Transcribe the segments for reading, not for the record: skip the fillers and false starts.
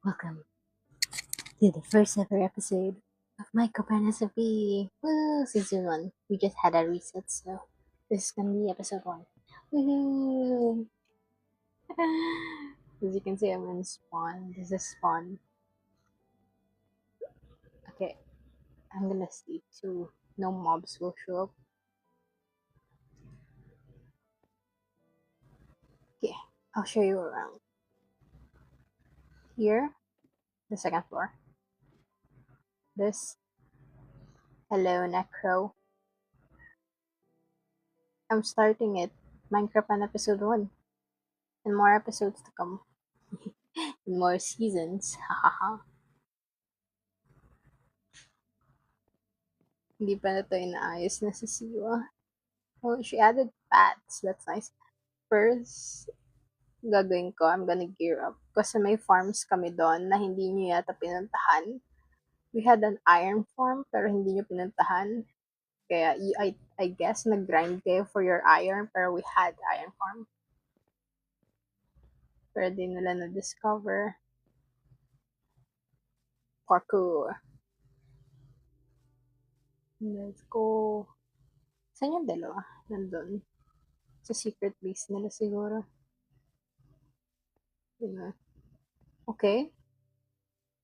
Welcome to the first ever episode of My Copanasophy. Woo! Season 1. We just had a reset, so this is gonna be episode 1. Woohoo! As you can see, I'm in spawn. This is spawn. Okay, I'm gonna sleep so no mobs will show up. Okay, I'll show you around. Here, the second floor. This. Hello, Necro. I'm starting it. Minecraft on episode 1. And more episodes to come. And more seasons. Hahaha. Hindi pa na 'to inaayos na si Siwa. Oh, she added pads. That's nice. First, gagawin ko, I'm gonna gear up. Kasi may farms kami doon na hindi nyo yata pinuntahan. We had an iron farm, pero hindi nyo pinuntahan. Kaya, I guess, nag-grind kayo for your iron, pero we had iron farm. Pero di nila na-discover. Parkour. Let's go. Saan yung dalawa? Nandun. Sa secret base nila siguro. Yun. Okay.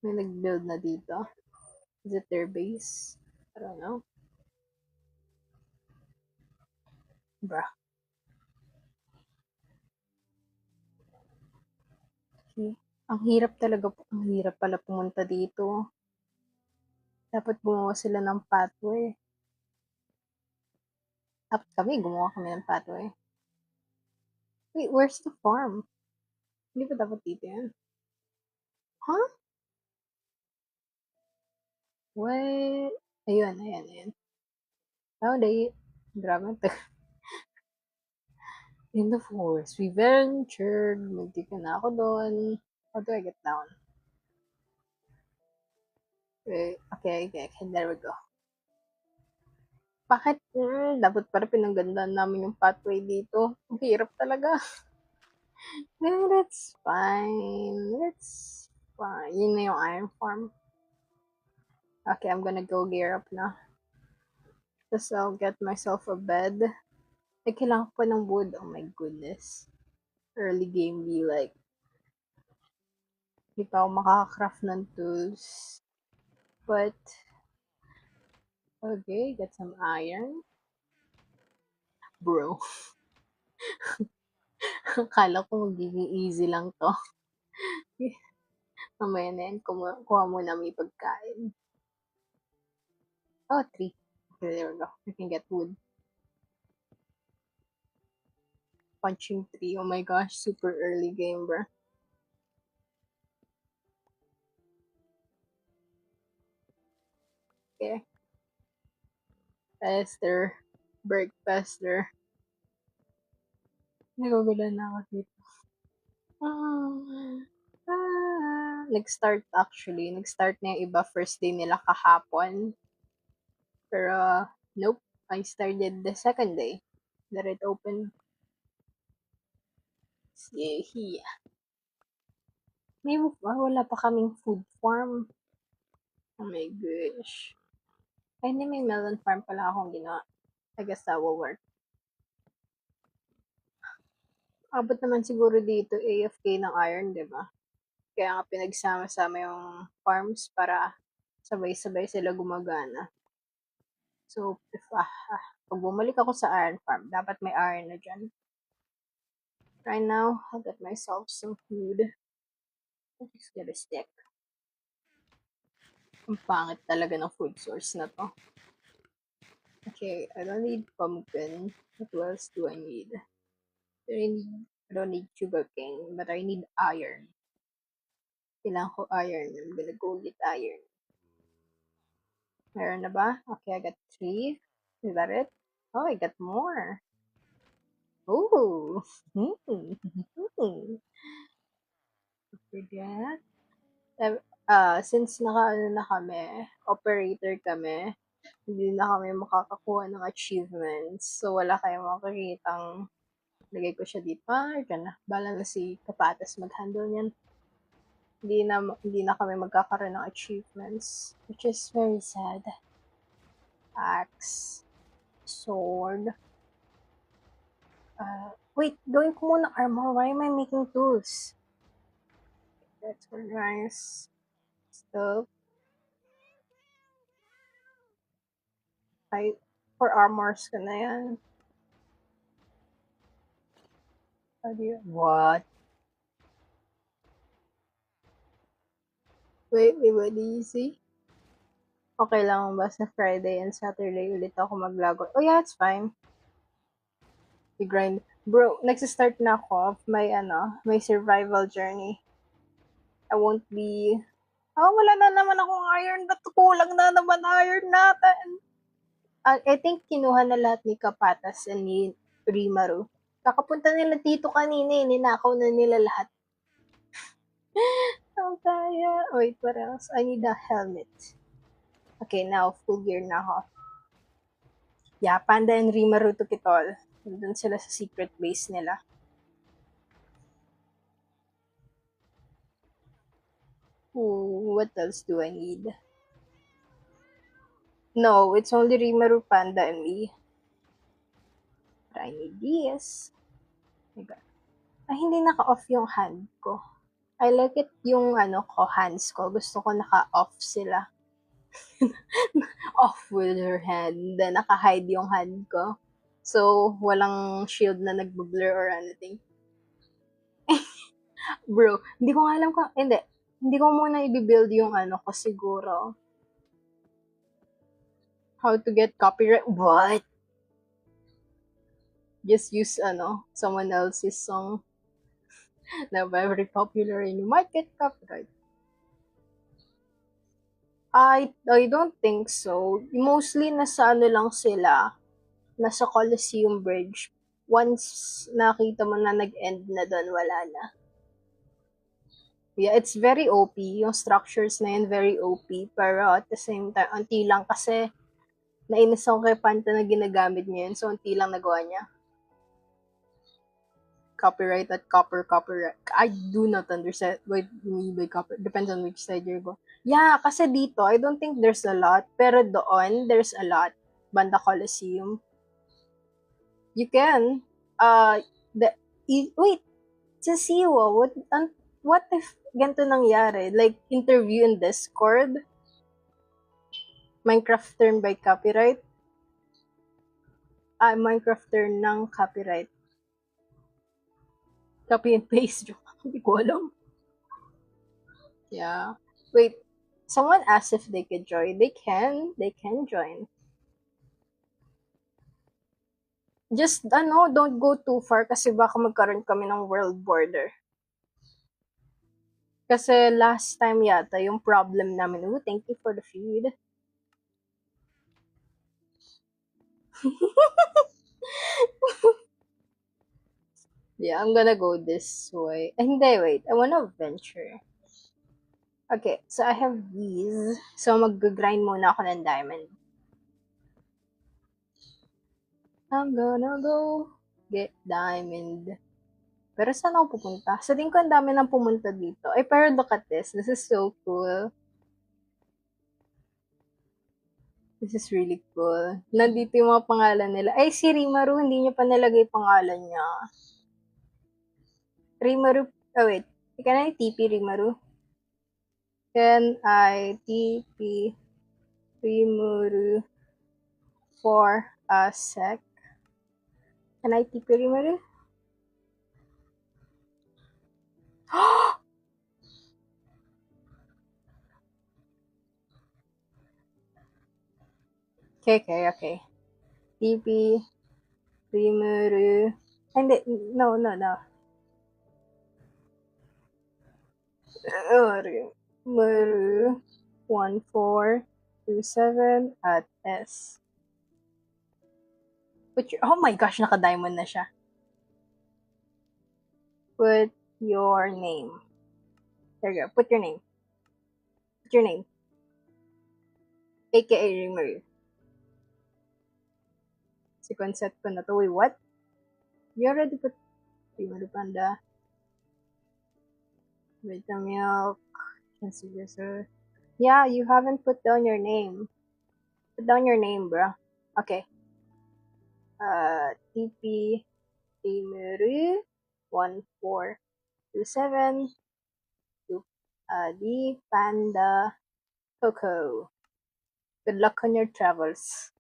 May nag-build na dito. Is it their base? I don't know. Bruh. Okay. Ang hirap talaga po. Ang hirap pala pumunta dito. Dapat gumawa sila ng pathway. Dapat gumawa kami ng pathway. Wait, where's the farm? Hindi ba dapat dito yan? Huh? What? Ayun. Found it. Grabe. In the forest, we ventured. Muntik na ako doon. How do I get down? Okay. There we go. Bakit? Dapat para pinagandaan namin yung pathway dito. Ang hirap talaga. No, that's fine. That's fine. Yun na yung iron farm. Okay, I'm gonna go gear up na. Tapos I'll get myself a bed. Kailangan ko pa ng wood. Oh my goodness. Early game be like, hindi pa ako makaka-craft ng tools. But, okay, get some iron. Bro. Akala ko magiging easy lang to. Mamaya na yan, kuha muna may pagkain. Oh, 3. Okay, there we go. We can get wood. Punching 3. Oh my gosh, super early game, bro. Okay. Faster. Break faster. Nagugulo na ako dito. Nag-start actually. Nag-start na yung iba first day nila kahapon. Pero, nope. I started the second day that it opened. Yeah. Wala pa kaming food farm. Oh my gosh. Ay, hindi, may melon farm pala akong ginawa. I guess that will work. Abot naman siguro dito AFK ng iron, di ba? Kaya nga pinagsama-sama yung farms para sabay-sabay sila gumagana. So, pag bumalik ako sa iron farm, dapat may iron na dyan. Right now, I'll get myself some food. I'll just get a stick. Ang pangit talaga ng food source na to. Okay, I don't need pumpkin. What else do I need? I don't need sugarcane, but I need iron. Kailangan ko iron. I'm gonna go get iron. Meron na ba? Okay, I got 3. Is that it? Oh, I got more. Ooh. Forget. Since na kami, operator kami, hindi na kami makakakuha ng achievements. So, wala kayong makikitang lagay ko siya dito. Dyan na. Bala na si Kapatas mag-handle niyan. hindi na kami magkakaroon ng achievements, which is very sad. Axe, sword. Wait, gawin ko muna armor. Why am I making tools? That's nice stuff. Ay, for armors ka na yan. What? Wait, what do you see? Okay lang ba sa Friday and Saturday ulit ako maglago? Oh yeah, it's fine. We grind. Bro, nagsistart na ako of my survival journey. I won't be... wala na naman akong iron. Ba't kulang na naman iron natin? I think kinuha na lahat ni Kapatas and ni Rimaru. Kakapunta nila dito kanina ninakaw na nila lahat. Ang kaya. Wait, what else? I need a helmet. Okay, now full gear na ako. Yeah, Panda and Rimaru took it all. Nandun sila sa secret base nila. Ooh, what else do I need? No, it's only Rimaru, Panda, and me. But I need this. My God. Ay, hindi naka-off yung hand ko. I like it yung hands ko. Gusto ko naka-off sila. Off with her hand. Then, naka-hide yung hand ko. So, walang shield na nag-blur or anything. Bro, hindi ko nga alam kung... Hindi ko muna i-build yung ko siguro. How to get copyright? What? Just use someone else's song na very popular and you might get copyright. I don't think so. Mostly nasa lang sila. Nasa Colosseum Bridge. Once nakita mo na nag-end na doon, wala na. Yeah, it's very OP. Yung structures na yun, very OP. Pero at the same time, unti lang kasi nainis ako kay Panta na ginagamit niya yun. So, unti lang nagawa niya. Copyright at copyright. I do not understand what you mean by copyright. Depends on which side you're going. Yeah, kasi dito, I don't think there's a lot. Pero doon, there's a lot. Banda Coliseum. You can. Wait, sa Siwa, what if ganito nangyari? Like, interview in Discord? Minecraft turn by copyright? Minecraft turn ng copyright. Copy and paste. Hindi ko alam. Yeah. Wait, someone asked if they could join. They can join. Just, don't go too far kasi baka magkaroon kami ng world border. Kasi last time yata, yung problem namin, thank you for the feed. Yeah, I'm gonna go this way. Hindi, wait. I wanna venture. Okay, so I have these. So, mag-grind muna ako ng diamond. I'm gonna go get diamond. Pero saan ako pupunta? Sa tingin ko ang dami nang pumunta dito. Ay, pero look at this. This is so cool. This is really cool. Nandito yung mga pangalan nila. Ay, si Rimaru, hindi niya pa nilagay pangalan niya. Rimaru, wait. Can I TP Rimaru? Can I TP Rimaru for a sec? Can I TP Rimaru? Okay. TP Rimaru. Hindi, no. Rimaru 1427 at S. Oh my gosh, naka-diamond na siya. Put your name. There you go. Put your name. AKA Rimaru. Si concept ko na to. Wait, what? You already put Rimaru Panda. Vita milk. Yeah, you haven't put down your name. Put down your name, bro. Okay. TP Timeru 1427 to the Panda Coco. Good luck on your travels.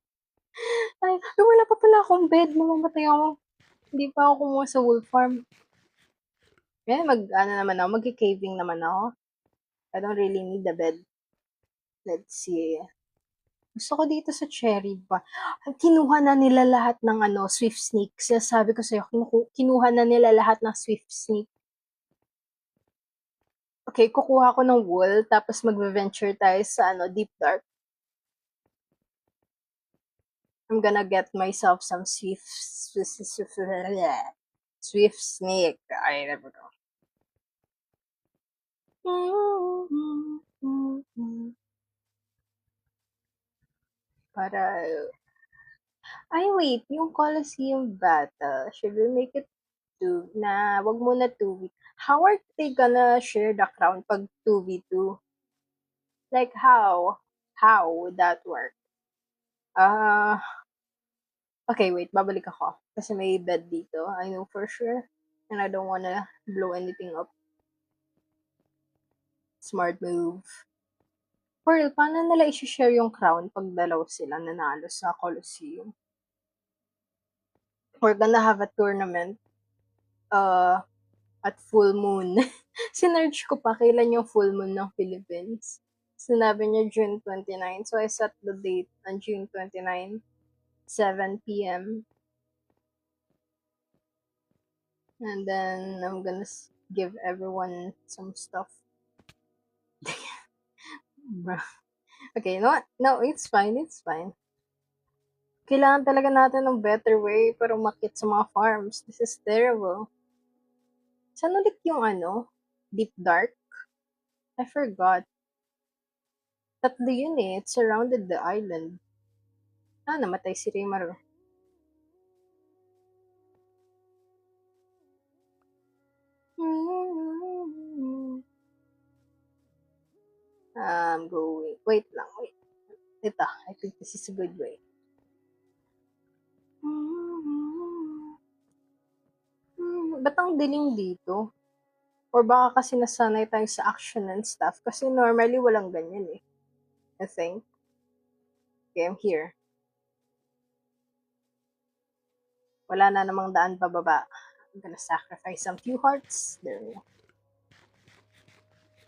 Ay, wala pa pala akong bed. Mamamatay ako. Hindi pa ako kumuha sa wolf farm. Mag-caving naman ako. I don't really need a bed. Let's see. Gusto ko dito sa cherry ba. Kinuha na nila lahat ng Swift Sneak. Sabi ko sa'yo, kinuha na nila lahat ng Swift Sneak. Okay, kukuha ko ng wool, tapos mag-venture tayo sa Deep Dark. I'm gonna get myself some Swift Snake. I never know. Para... Ay, wait. Yung Colosseum Battle, should we make it wag muna 2v. How are they gonna share the crown pag 2v2? Like, how? How would that work? Okay, wait. Babalik ako. Kasi may bed dito. I know for sure. And I don't wanna blow anything up. Smart move. Pearl, paano nila i-share yung crown pag dalaw sila nanalo sa Colosseum? We're gonna have a tournament at full moon. Sinerge ko pa kailan yung full moon ng Philippines. Sinabi niya June 29. So I set the date on June 29, 7 p.m. And then I'm gonna give everyone some stuff. Okay, no, it's fine. Kailangan talaga natin ng better way para umakyat sa mga farms. This is terrible. Saan ulit yung Deep Dark? I forgot. Tatlo yun eh. It surrounded the island. Namatay si Rimaro. I'm going. Wait. Ito, I think this is a good way. Ba't ang dilim dito? Or baka kasi nasanay tayo sa action and stuff. Kasi normally walang ganyan eh. I think. Okay, I'm here. Wala na namang daan pababa. I'm gonna sacrifice some few hearts. There we go.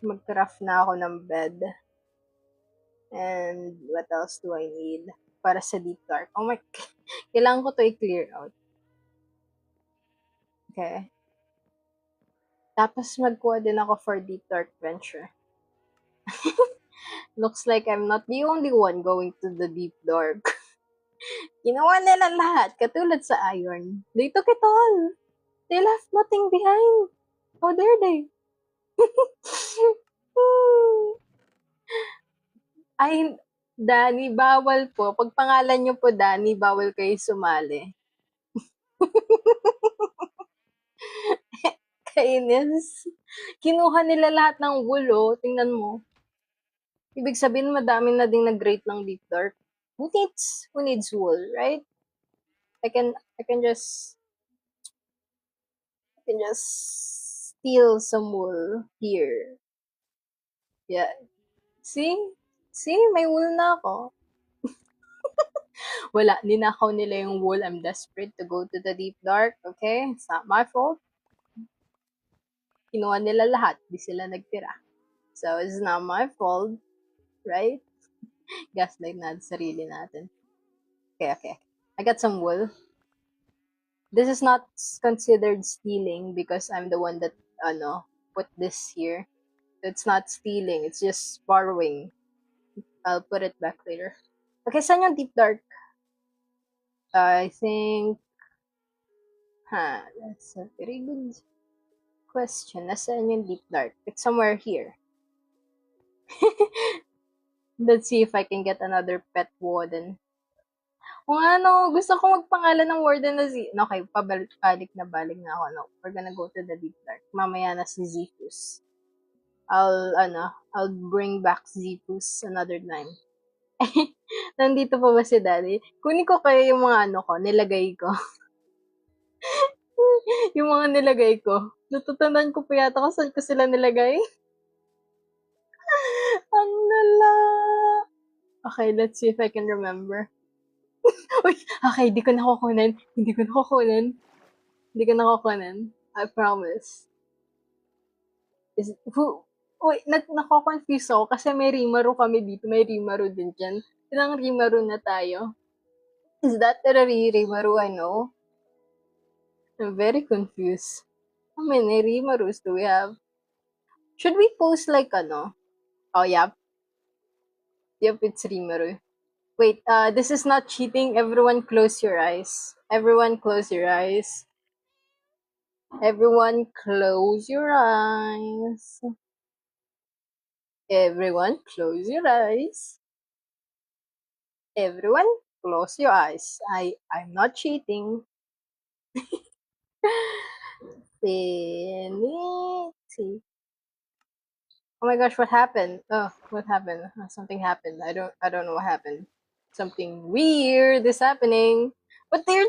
Mag-craft na ako ng bed. And what else do I need? Para sa Deep Dark. Oh my God. Kailangan ko to i-clear out. Okay. Tapos magkuha din ako for Deep Dark Venture. Looks like I'm not the only one going to the Deep Dark. Ginawa nila lahat, katulad sa Iron. They took it all. They left nothing behind. How dare they? Ay, Danny, bawal po. Pag pangalan niyo po Danny, bawal kayo sumali. Kainis. Kinuha nila lahat ng wool, oh. Tingnan mo. Ibig sabihin, madami na ding nag-rate ng Deep Dark. Who needs wool, right? I can just steal some wool here. Yeah. See, may wool na ako. Wala, ninakaw nila yung wool. I'm desperate to go to the Deep Dark. Okay? It's not my fault. Kinuha nila lahat. Di sila nagtira. So, it's not my fault. Right? Gaslight natin sarili natin. Okay. I got some wool. This is not considered stealing because I'm the one that, put this here. It's not stealing. It's just borrowing. I'll put it back later. Okay, saan yung Deep Dark? I think... that's a very good question. Nasaan yung Deep Dark? It's somewhere here. Let's see if I can get another pet warden. Kung gusto ko magpangalan ng warden na okay, balik na ako. No, we're gonna go to the Deep Dark. Mamaya na si Zephus. I'll bring back Zeus another time. Nandito pa ba si Daddy? Kunin ko kayo yung mga nilagay ko. Yung mga nilagay ko. Natutunan ko pa yata kung saan ko sila nilagay. Ang lala. Okay, let's see if I can remember. Uy, okay, di ko nakukunin. Hindi ko nakukunin. Hindi ko nakukunin. I promise. Uy, nako-confuse ako kasi may Rimaru kami dito. May Rimaru din dyan. Ilang Rimaru na tayo? Is that the Rimaru I know? I'm very confused. How many Rimarus do we have? Should we post like Oh, yeah. Yep, it's Rimaru. Wait, this is not cheating. Everyone close your eyes. Everyone close your eyes. Everyone close your eyes. Everyone close your eyes. Everyone close your eyes. I'm not cheating. Finity. Oh my gosh, what happened? Oh, what happened? Something happened. I don't know what happened. Something weird is happening. But they're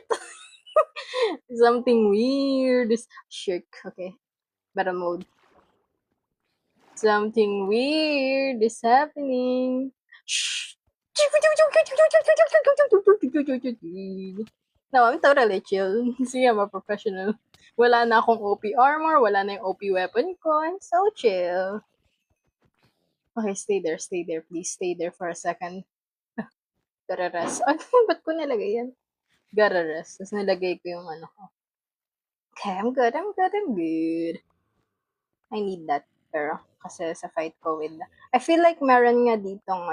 something weird is shirk. Okay. Better mode. Something weird is happening. Shh. No, I'm totally chill. See, I'm a professional. Wala na akong OP armor, wala na yung OP weapon ko. I'm so chill. Okay, stay there. Please stay there for a second. Gotta rest. Ay, ba't ko nilagay yan? Gotta rest. Tapos nilagay ko yung ko. Okay, I'm good. I need that. Pero, kasi sa fight ko with I feel like meron nga ditong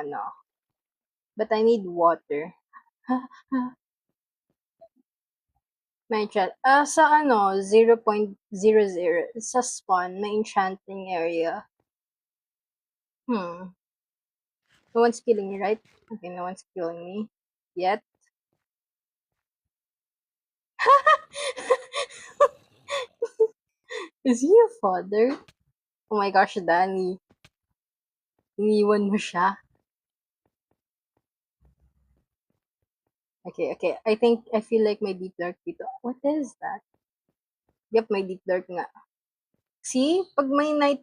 but I need water. May enchant. Sa 0.00 sa spawn, may enchanting area. No one's killing me, right? Okay, no one's killing me. Yet. Is he your father? Oh my gosh, Danny. Iniwan mo siya. Okay. I feel like may deep dark dito. What is that? Yep, may deep dark nga. See? Pag may night,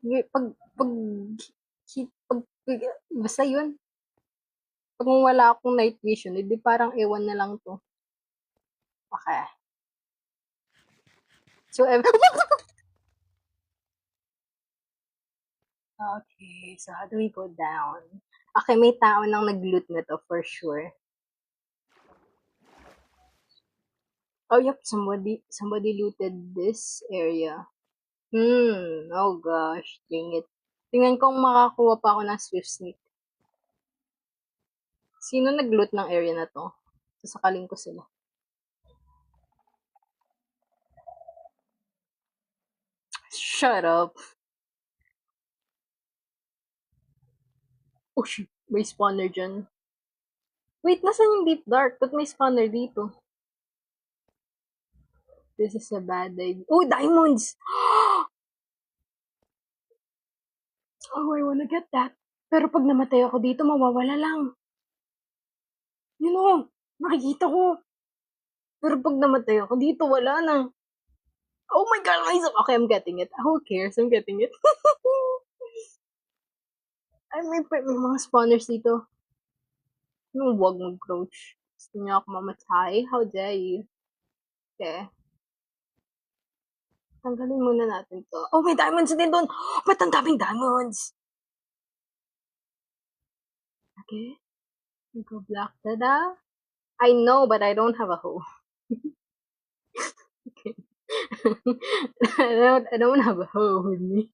basta yun. Pag wala akong night vision, hindi parang ewan na lang to. Okay. So, okay, so how do we go down? Okay, may tao nang nag-loot na to for sure. Oh, yep, somebody looted this area. Oh gosh, dang it. Tingnan kung makakuha pa ako ng Swift Sneak. Sino nag-loot ng area na to? Sasakalin ko sila. Shut up. Oh shit, may spawner dyan. Wait, nasan yung deep dark? Ba't may spawner dito? This is a bad idea. Oh, diamonds! Oh, I wanna get that. Pero pag namatay ako dito, mawawala lang. You know, nakikita ko. Pero pag namatay ako dito, wala na. Oh my god, okay, I'm getting it. Who cares? I'm getting it. Ay, may mga spawners dito. Yung wag mag-crouch. Gusto niyo ako mamatay? How dare you? Okay. Tanggalin muna natin to. Oh, may diamonds din doon! Ba't ang daming diamonds? Okay. Go black tada. I know, but I don't have a hoe. Okay. I don't have a hoe with me.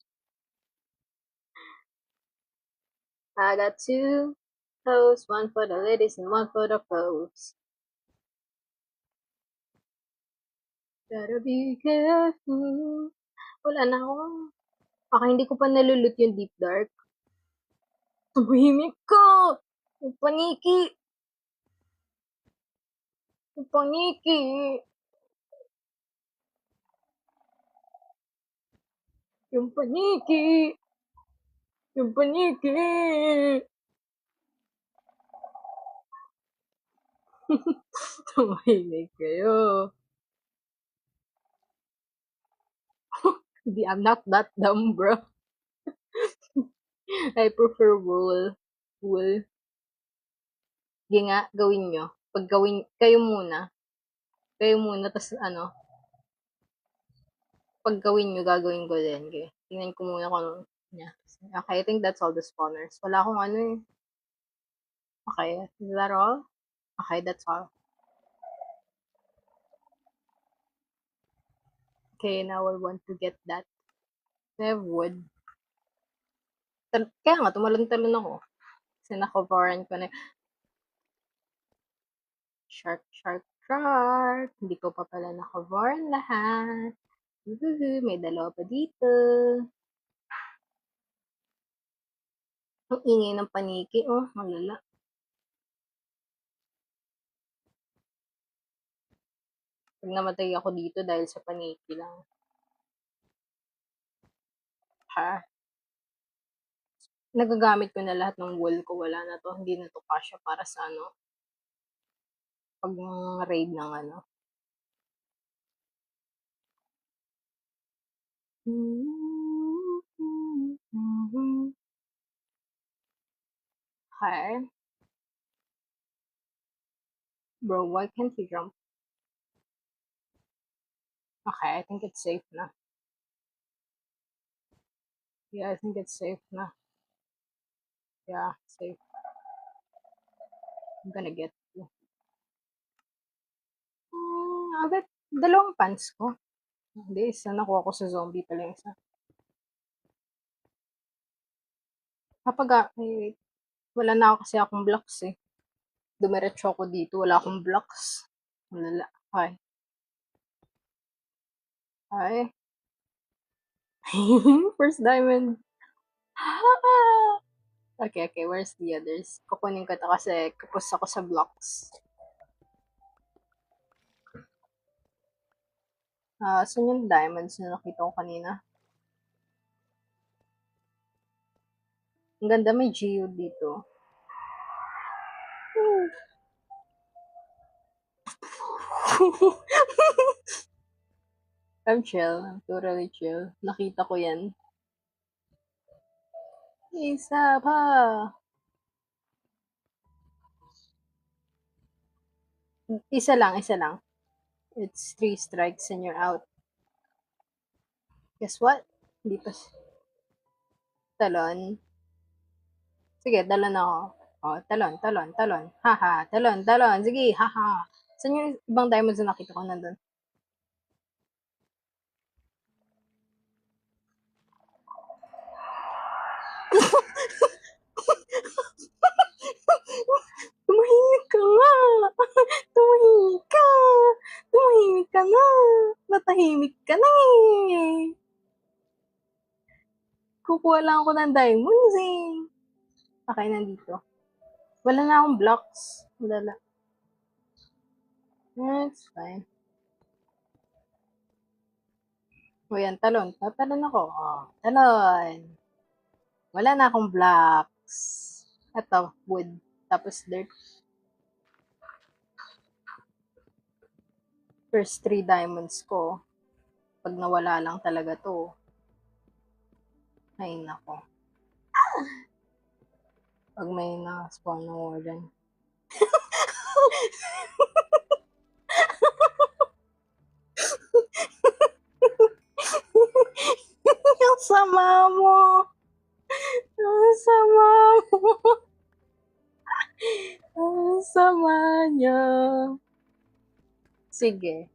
I got two hoes, one for the ladies and one for the pros. Better be careful. Wala na ako. Baka hindi ko pa nalulot yung deep dark. Tumahimik ka! Yung paniki! Yung paniki! Yung paniki! Yung paniki! Tumahimik kayo. Hindi, I'm not that dumb, bro. I prefer wool. Wool. Sige nga, gawin nyo. Pag gawin, kayo muna. Kayo muna, tas ano, pag gawin nyo, gagawin ko din. Okay. Tingnan ko muna kung ano niya. Okay, I think that's all the spawners. Wala akong ano eh. Okay, is that all? Okay, that's all. Okay, now I want to get that. I have wood. Kaya nga, tumalon-talon ako. Kasi na-coveran ko na. Shark, shark, shark. Hindi ko pa pala na-coveran lahat. May dalawa pa dito. Ang ingay ng paniki, oh. Malala. Pag namatay ako dito dahil sa paniki lang. Ha? Nagagamit ko na lahat ng wool ko. Wala na to. Hindi na to kasya para sa ano. Pag raid ng ano. Okay. Bro, why can't you jump? Okay, I think it's safe na. Yeah, I think it's safe na. Yeah, safe. I'm gonna get you. Agad, dalawang pants ko. Hindi, isa nakuha ko sa zombie pala yung isa. Kapag, wala na ako kasi akong blocks eh. Dumiretso ako dito, wala akong blocks. Wala. Hi. Hi. First diamond. Okay, okay. Where's the others? Kukunin ko ito kasi kapos ako sa blocks. Saan yung diamonds na nakita ko kanina? Ang ganda, may geode dito. I'm chill. I'm totally chill. Nakita ko yan. Isa pa. Isa lang, isa lang. It's 3 strikes and you're out. Guess what? Hindi pa. Talon. Sige, talon ako. Oh, talon, talon, talon. Haha, talon, talon. Sige, haha. Saan yung ibang diamonds na nakita ko nandun? Tumahimik ka nga! Tumahimik ka! Tumahimik ka na! Natahimik ka na eh! Kukuha lang ako ng diamonds eh. Okay, nandito. Wala na akong blocks. Wala. That's fine. O yan, talon. Tatalon ako. Oh, talon. Wala na akong blocks. Ito, wood. Tapos dirt. First 3 diamonds ko. Pag nawala lang talaga to. Ay, nako. Pag may na-spawn na warden. Ang sama mo! Ang sama mo! Ang sama niya! Sige.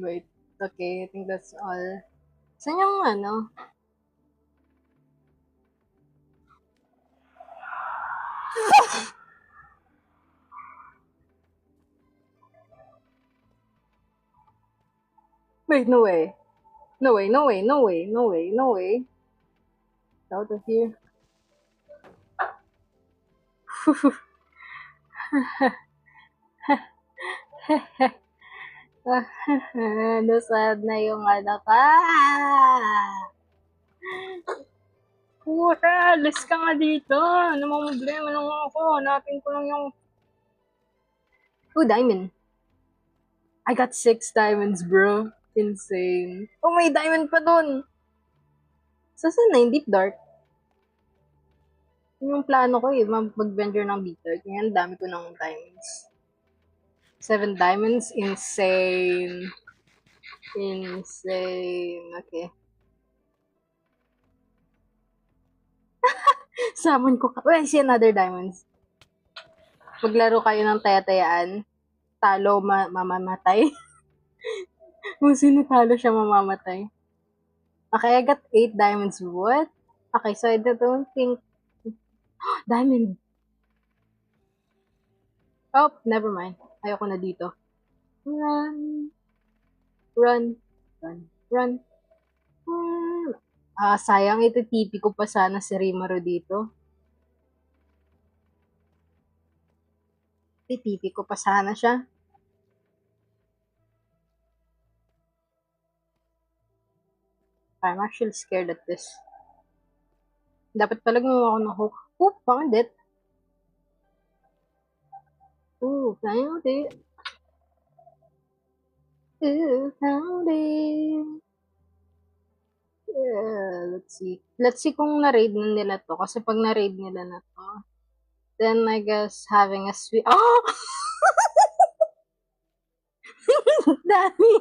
Wait. Okay, I think that's all. Saan yung ano? Wait, no way. No way, no way, no way, no way, no way. Out of here. Nasad na yung anak ka. Puta, alis ka nga dito. Ano mong problema lang ako? Hanapin ko lang yung... Oh, diamond. I got 6 diamonds, bro. Insane. Oh, may diamond pa dun. Saan na yung deep dark? Yung plano ko mag-venture ng deep dark. Ngayon, dami ko ng diamonds. 7 diamonds? Insane. Insane. Okay. Summon ko ka. Well, I see another diamonds. Maglaro kayo ng taya-tayaan. Talo, mamamatay. Kung sino talo siya mamamatay. Okay, I got 8 diamonds. What? Okay, so I don't think... Diamond. Oh, never mind. Ayoko na dito. Run. Run. Run. Run. Sayang ito TP ko pa sana si Rimaro dito. TP ko pa sana siya. I'm actually scared at this. Dapat pala gumawa ako ng hook. Oh, found it. Oh, found it. Oh, found it. Let's see. Let's see kung na-raid na nila to. Kasi pag na-raid nila na to, then I guess having a sweet... Oh! Danny!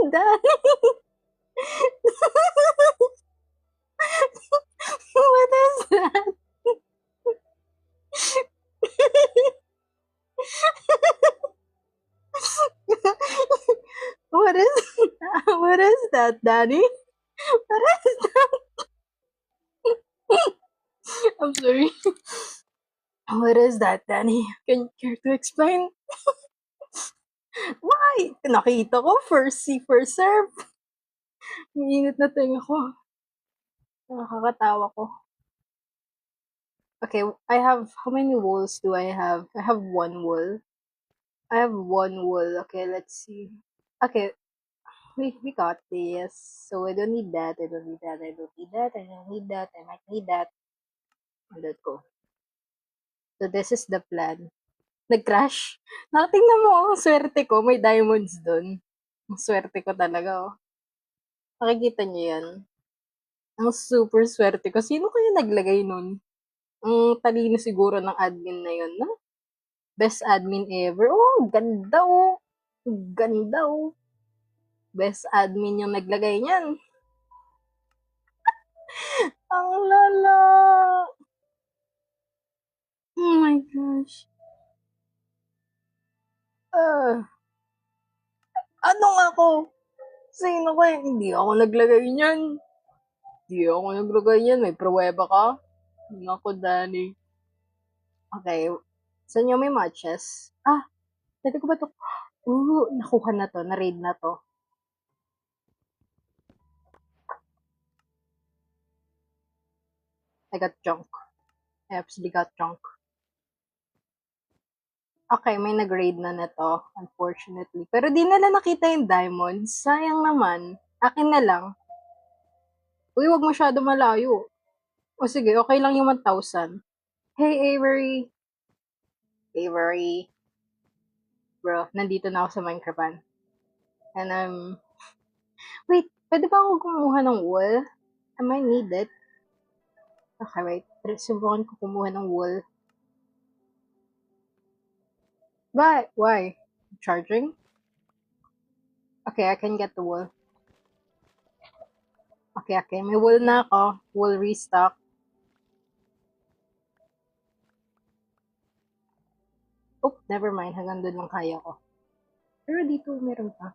Danny! What is that? What is that, Danny? What is that? I'm sorry. What is that, Danny? Can you care to explain? Why? Nakita ko, first see, first serve. Mainit na tinga ko. Nakakatawa ko. Okay, I have, how many wools do I have? I have 1 wool. I have 1 wool. Okay, let's see. Okay, we got this. So I don't need that, I don't need that, I don't need that, I don't need that, I might need that. Let's go. So this is the plan. Nag-crash. Nakatingnan mo, ang swerte ko, may diamonds dun. Ang swerte ko talaga, oh. Nakikita niyo yan? Ang super swerte ko. Sino kaya naglagay nun? Ang talino siguro ng admin na yun, no? Best admin ever. Oh, ganda, oh. Ganda, oh. Best admin yung naglagay niyan. Ang lala. Oh my gosh. Anong ako? Sino kaya? Hindi ako naglagay niyan. Hindi ako naglagay niyan. May pruweba ka? Naku, Danny. Okay. Saan yung may matches? Pwede ko ba ito? Nakuha na to. Na-raid na to. I got junk. I absolutely got junk. Okay, may nag-raid na neto, unfortunately. Pero di nila nakita yung diamonds. Sayang naman. Akin na lang. Uy, wag masyado malayo. O sige, okay lang yung 1,000. Hey, Avery. Avery. Bro, nandito na ako sa Minecraft. And wait, pwede ba ako kumuha ng wool? I might need it. Okay, wait. Subukan ko kumuha ng wool. Why? Charging? Okay, I can get the wool. Okay. May wool na ako. Wool restock. Oh, never mind. Hanggang doon lang kaya ko. Pero dito meron pa.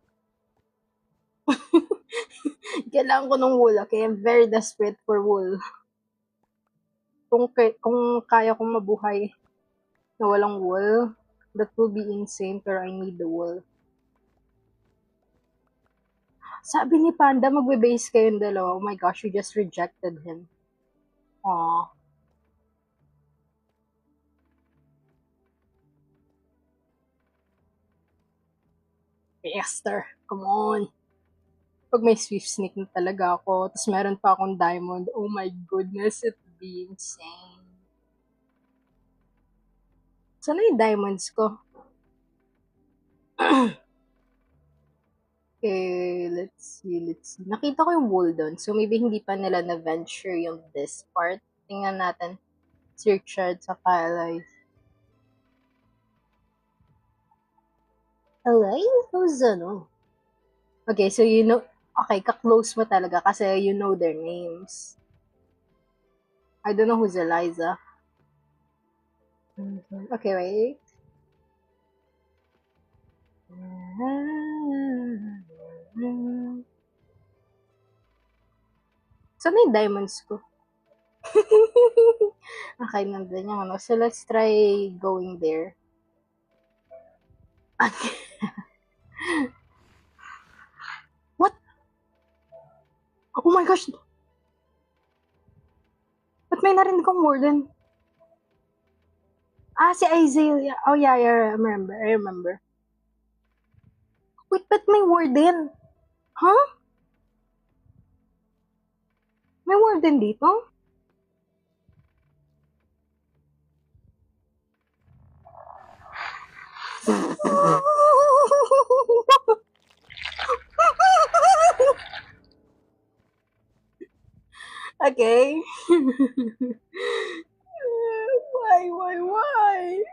Kailangan ko ng wool. Okay, I'm very desperate for wool. Kung kaya kong mabuhay na walang wool, that will be insane, pero I need the wool. Sabi ni Panda, magbe-base kayong dalawa. Oh my gosh, you just rejected him. Aww. Faster. Come on. Pag may swift sneak na talaga ako, tapos meron pa akong diamond, oh my goodness, it'd be insane. Sana yung diamonds ko? Okay, let's see. Nakita ko yung wool doon, so maybe hindi pa nila na-venture yung this part. Tingnan natin. Richard sa Kylai. Alay? Who's ano? Okay, so you know, okay, ka-close mo talaga kasi you know their names. I don't know who's Eliza. Okay, wait. Saan na yung diamonds ko? Okay, nandun yung ano. So, let's try going there. What? Oh my gosh! Ba't may narinig kong warden? Ah, si Isaiah. Oh, yeah, I remember. Wait, ba't may warden? Huh? May warden dito? Okay. Why?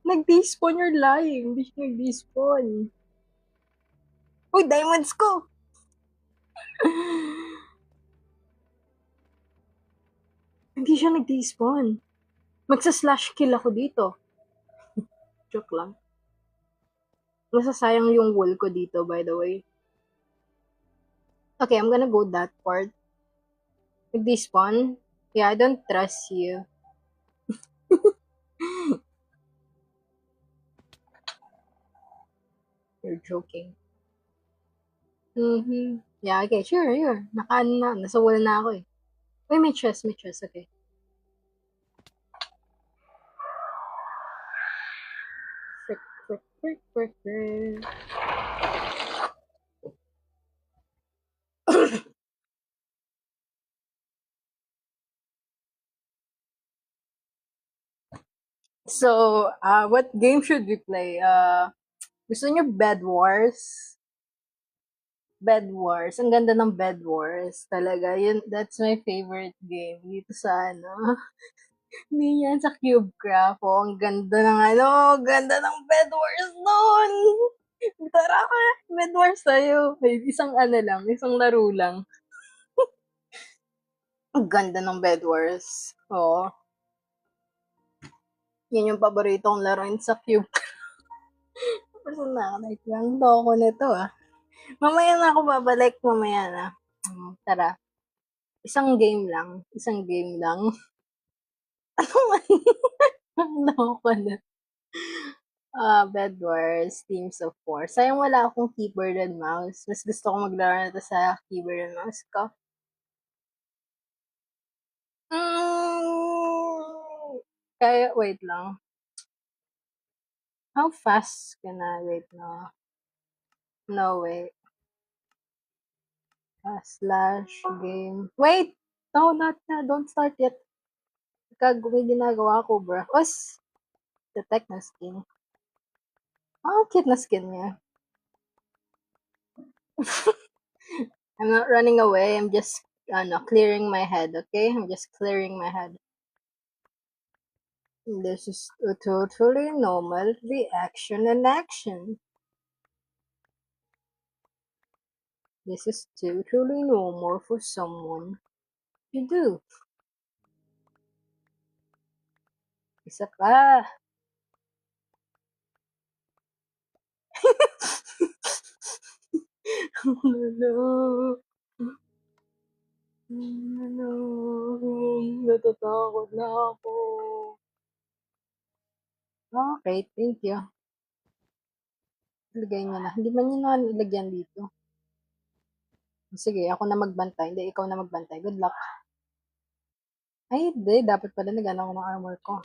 Nag-despawn, you're lying. Hindi siya nag-despawn. Uy, diamonds ko! Hindi siya nag-despawn. Magsa-slash kill ako dito. Joke lang. Masasayang yung wool ko dito, by the way. Okay, I'm gonna go that part. Nag-despawn? Yeah, I don't trust you. You're joking. Yeah, okay, sure. Naka-ano na, nasa wall na ako eh. Uy, may chest, okay. Frick. So, what game should we play? Gusto niyo Bed Wars? Bed Wars. Ang ganda ng Bed Wars. Talaga. That's my favorite game. Dito sa ano. Hindi yan sa CubeCraft. Oh, ang ganda ng ganda ng Bed Wars doon. Tara ka. Bed Wars tayo. May isang isang laro lang. Ang ganda ng Bed Wars. Oo. Yan yung paborito kong laruin sa CubeCraft. Personality lang. Loko nito ah. Mamaya na ako babalik. Mamaya na. Tara. Isang game lang. Ano ko na. Bed Wars, Teams of Four. Sayang wala akong keyboard and mouse. Mas gusto ko maglaro na to sa keyboard and mouse ko. Kaya, wait lang. How fast can I? Wait, no. No, wait. Slash game. Wait! No, not na. Don't start yet. May ginagawa ko, bro. Detect na skin. Cute na skin niya. I'm not running away. I'm just clearing my head, okay? I'm just clearing my head. This is a totally normal reaction and action. This is totally normal for someone to do. Isa pa. Natatakot na ako. Okay, thank you. Ilagay niya na. Hindi man niya na ilagyan dito. Sige, ako na magbantay. Hindi, ikaw na magbantay. Good luck. Ay, hindi. Dapat pala nagana ako ng armor ko.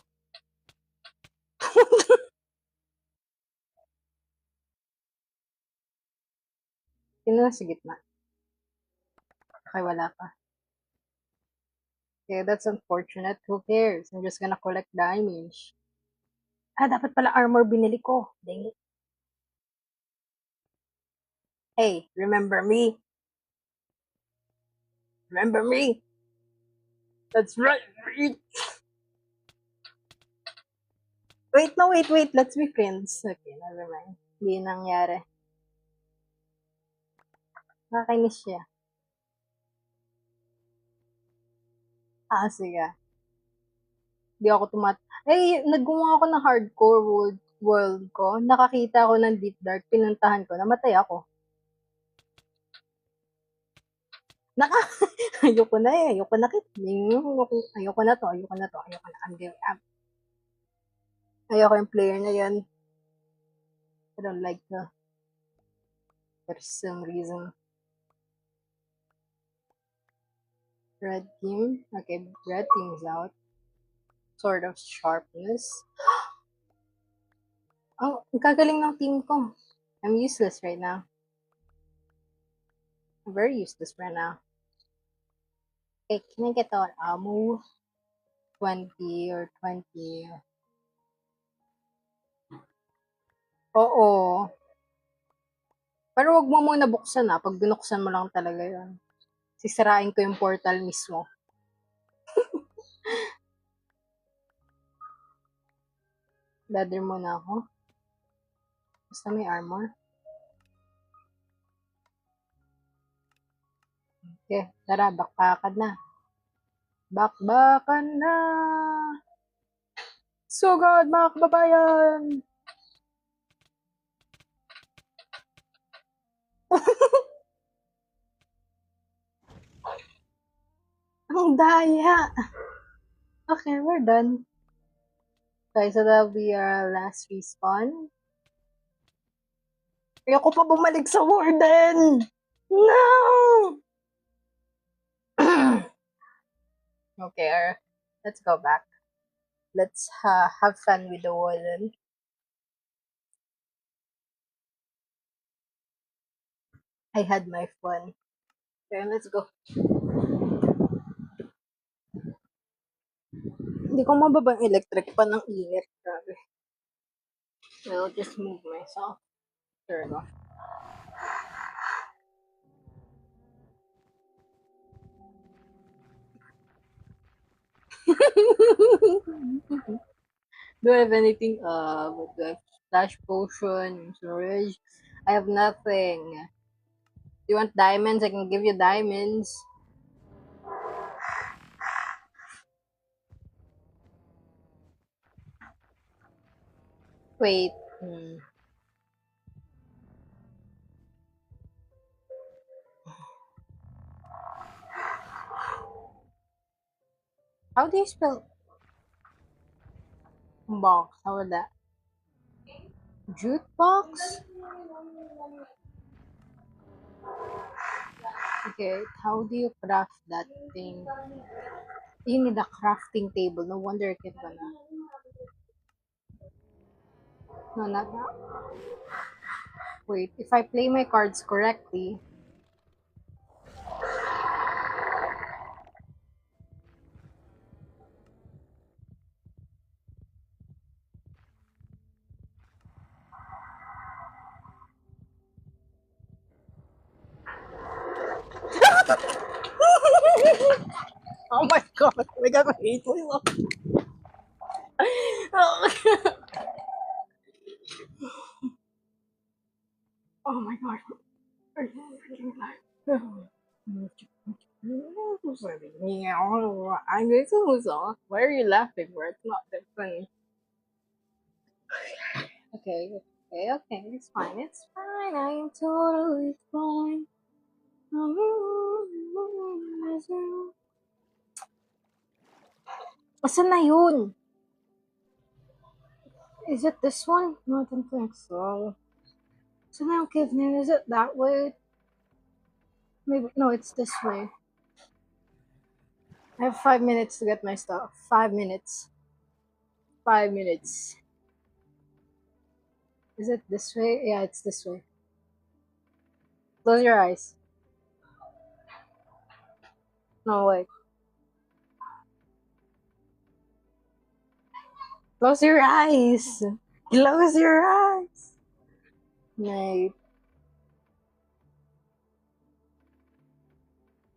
Sino sa gitna? Okay, wala pa. Okay, that's unfortunate. Who cares? I'm just gonna collect damage. Dapat pala armor binili ko. Dang it. Hey, remember me? Remember me? That's right. Wait, no, wait. Let's be friends. Okay, never mind. Hindi nangyari. Nakakainis siya. Sige. Hindi ako naggumawa ako ng hardcore world ko. Nakakita ako ng deep dark. Pinuntahan ko. Namatay ako. Ayoko na eh. Ayoko na Ayoko na to. Ayoko yung player na yan. I don't like her. For some reason. Red team. Okay, red team's out. Sword of sharpness. Oh, ang kagaling ng team ko. I'm useless right now. I'm very useless right now. Okay, can I get our ammo? 20 or 20. Oo. Pero wag mo muna buksan pag binuksan mo lang talaga yun. Sisirain ko yung portal mismo. Ladder muna ako. Basta may armor. Okay, tara, bakbakan na. Bakbakan na! Sugod, mga kababayan! Ang daya! Okay, we're done. Okay, so that'll be our last respawn. Ayoko pa bumalik sa Warden! No! Okay, let's go back. Let's have fun with the Warden. I had my fun. Okay, let's go. Hindi ko mababang electric pa ng init. Grabe. I'll just move myself. There we go. Do I have anything? What do I have? Flash potion, storage. I have nothing. Do you want diamonds? I can give you diamonds. Wait. How do you spell box? How would that? Jute box? Okay, how do you craft that thing? You need a crafting table. No wonder I can't gonna. No, not that. Wait, if I play my cards correctly. Oh my god, I got hate myself. Oh my god. Why are you laughing for? It's not that funny. Okay, it's fine. It's fine. I am totally fine. Asan na yun? Is it this one? No, I don't think so. So now, Kevin, is it that way? Maybe, no, it's this way. I have 5 minutes to get my stuff. 5 minutes. 5 minutes. Is it this way? Yeah, it's this way. Close your eyes. No, wait. Close your eyes. Close your eyes. Night.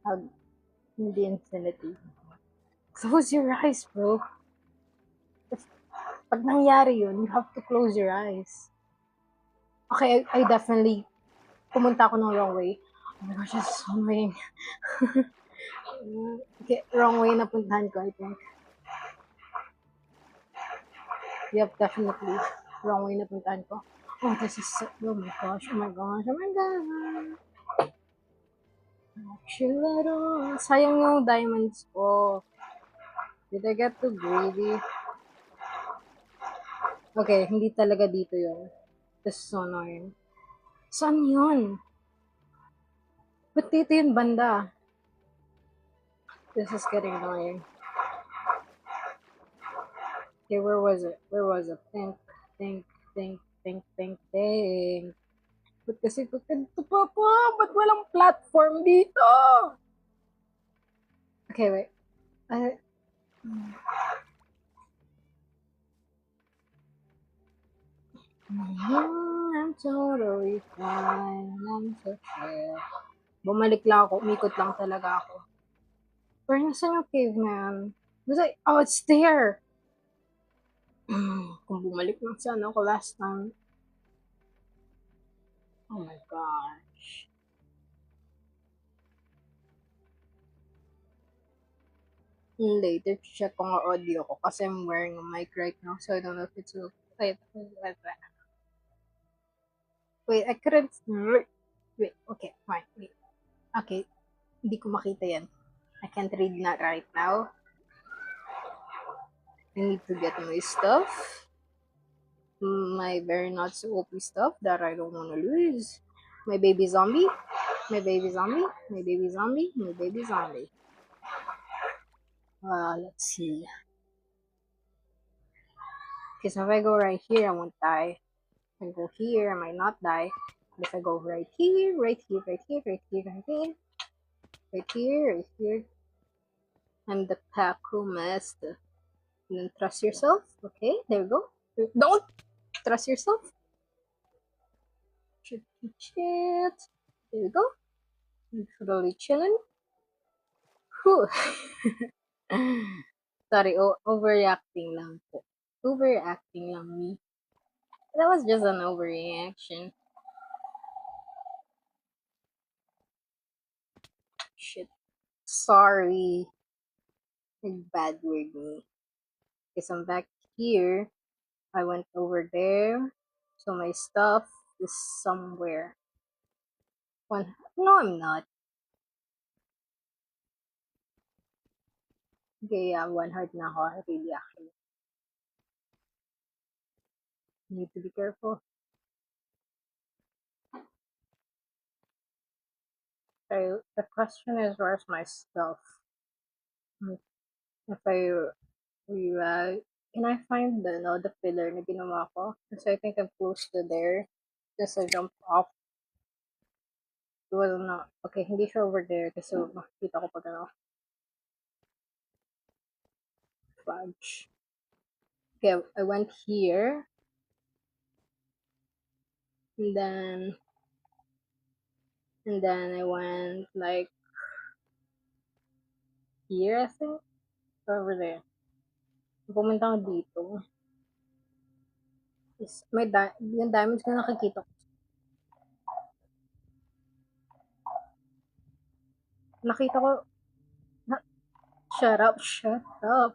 In the infinity. Close your eyes, bro. Pag nangyari yun, you have to close your eyes. Okay, I definitely, pumunta ako ng wrong way. Oh my gosh, that's so annoying. Okay, wrong way na puntahan ko, I think. Yep, definitely. Wrong way na puntahan ko. Oh, this is so, oh my gosh, oh my gosh, oh my god. Sayang yung diamonds ko. Did I get too greedy? Okay, hindi talaga dito yun. This is so annoying. Saan yun? Ba't dito yun banda? This is getting annoying. Okay, where was it? Where was it? Think. Ba't kasi ko ganito pa po? Ba't walang platform dito? Okay, wait. I'm totally fine. I'm so fair. Bumalik lang ako. Umikot lang talaga ako. Pero nasan yung caveman? Oh, it's there! Kung bumalik lang sana ako last time. Oh my gosh. Later, check ko nga audio ko kasi I'm wearing a mic right now, so I don't know if it's will. Wait, I couldn't. Wait, okay, fine. Wait. Okay, hindi ko makita yan. I can't read that right now. I need to get my stuff. My very not so OP stuff that I don't want to lose. My baby zombie. My baby zombie. My baby zombie. My baby zombie. Let's see. Because if I go right here, I won't die. If I go here, I might not die. But if I go right here, right here, right here, right here, right here, right here, right here, I'm the Paco Master. And then trust yourself. Okay, there you go. Don't trust yourself. Shit. There you go. Literally chilling. Whew. Sorry, overreacting lang po. Overreacting lang me. That was just an overreaction. Shit. Sorry. Bad word me. Because I'm back here. I went over there. So my stuff is somewhere. No, I'm not. Okay, yeah, one heart na ako. Really, actually. Need to be careful. So the question is, where's my stuff? If can I find the pillar na ginawa ko? Kasi I think I'm close to there. Just I jump off. Well, no. Okay, hindi siya over there kasi makikita ko pag fudge. Okay, I went here. And then I went like here, I think. Or over there. Pumunta ako dito. Yung diamonds ko nakikita ko. Nakita ko. Shut up. Shut up.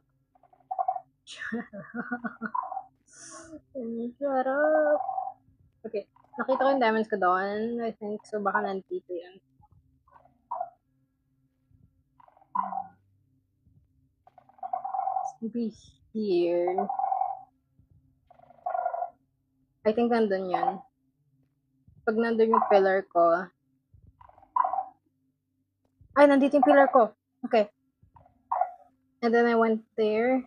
Okay. Nakita ko yung diamonds ko doon. I think. So, baka nandito yan. Maybe here. I think nandun yun. Pag nandun yung pillar ko. Ay, nandito yung pillar ko. Okay. And then I went there.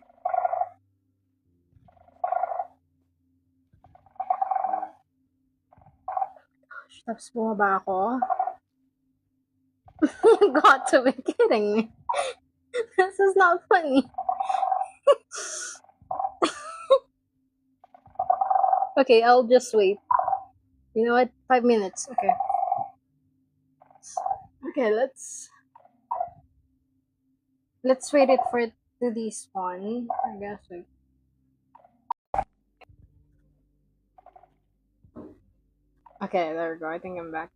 Tapos bumaba ako. You got to be kidding me. This is not funny. Okay, I'll just wait. You know what? 5 minutes. Okay. Okay, let's wait it for it to despawn. I guess. Wait. Okay, there we go. I think I'm back.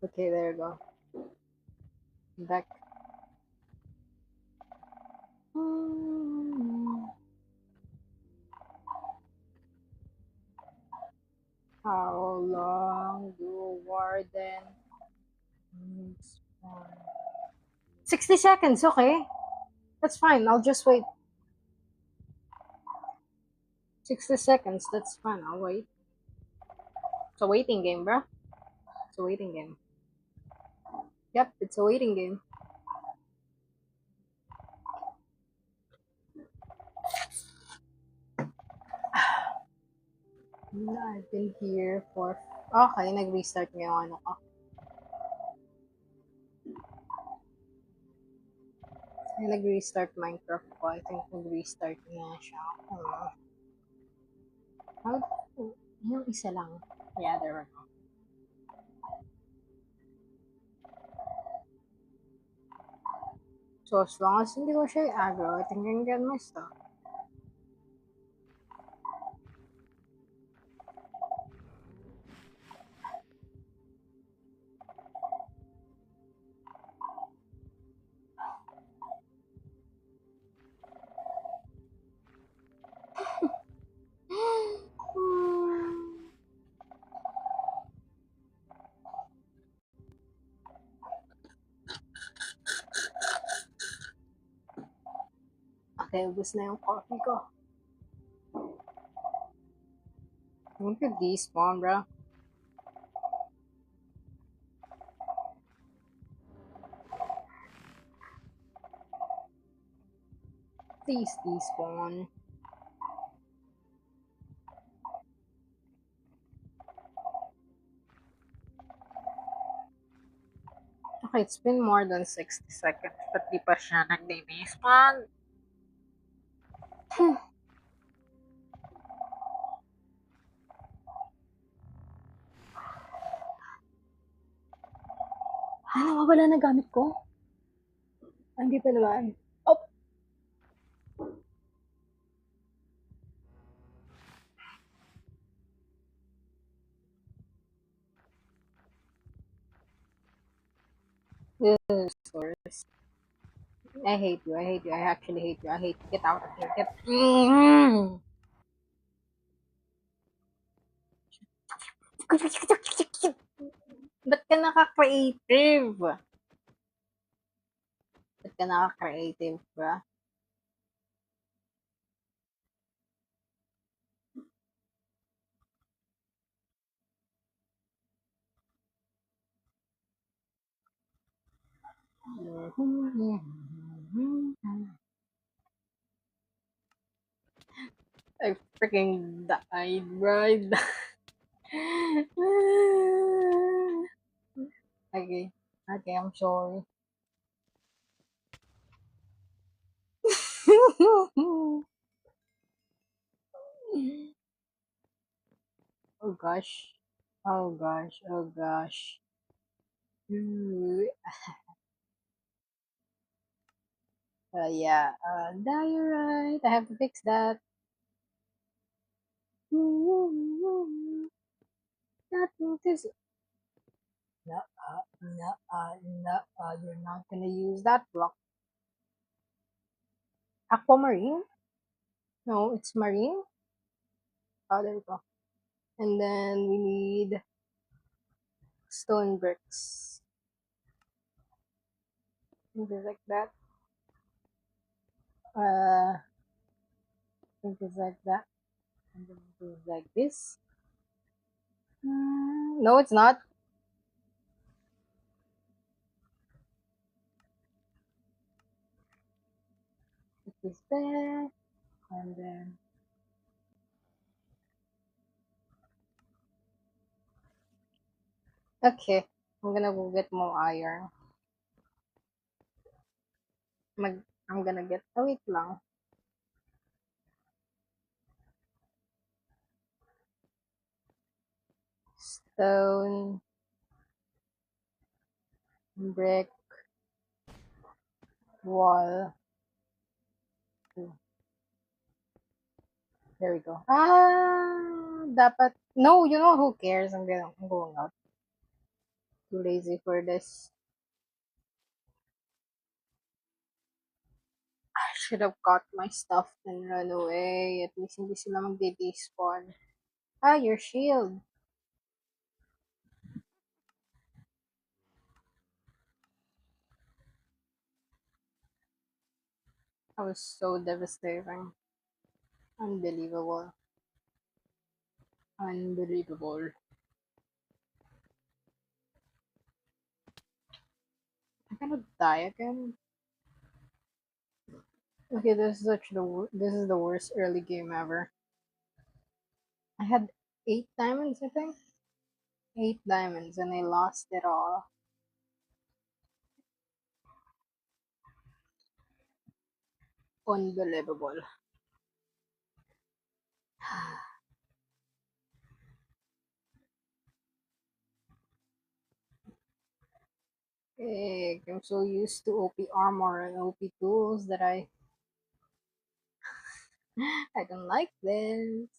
Okay, there we go. I'm back. How long do Warden spawn? 60 seconds, okay. That's fine. I'll just wait. 60 seconds, that's fine. I'll wait. It's a waiting game, bruh. It's a waiting game. Yep, it's a waiting game. I've been here for... Okay, nag-restart nga yung ano ko. Nag-restart Minecraft ko. I think nag-restart nga siya. How? Yung isa lang. Yeah, there we go. So, as long as hindi ko siya i-aggro, I think I can get my stuff. Okay, ubus na yung coffee ko. Look at these spawn, bro. Please despawn. Okay, it's been more than 60 seconds, but di pa siya nagde-despawn. Ano, wala na gamit ko? Hindi pa naman. Oh! This is worse. I hate you. I hate you. I actually hate you. I hate you. Get out of here. Get. Ba't ka naka-creative? Ba't ka naka-creative, bra? I freaking died, bro. Okay. Okay, I'm sorry. Oh gosh. Oh gosh. Oh gosh. Yeah. You're right. I have to fix that. Nothing to say. No, no, no, you're not gonna use that block. Aquamarine? No, it's marine. Oh, there we go. And then we need stone bricks. Things like that. Things like that. And then things like this. No, it's not. It is there. And then Okay, I'm gonna go get more iron. I'm gonna get, oh wait lang. Stone, brick, wall. There we go. Dapat, no, you know who cares? I'm going out. Too lazy for this. I should have caught my stuff and run away. At least hindi sila magde-despawn. Your shield. That was so devastating. Unbelievable. Unbelievable. I'm gonna die again. Okay, this is the worst early game ever. I had 8 diamonds, I think. 8 diamonds, and I lost it all. Unbelievable. I'm so used to OP armor and OP tools that I don't like this.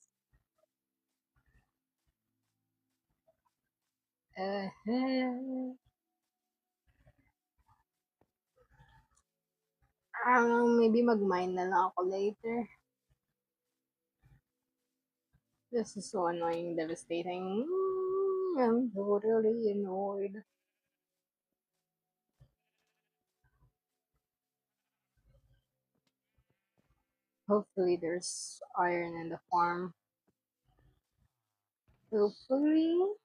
Uh, I don't know, maybe mag-mine na lang ako later. This is so annoying, devastating. I'm totally annoyed. Hopefully there's iron in the farm. Hopefully.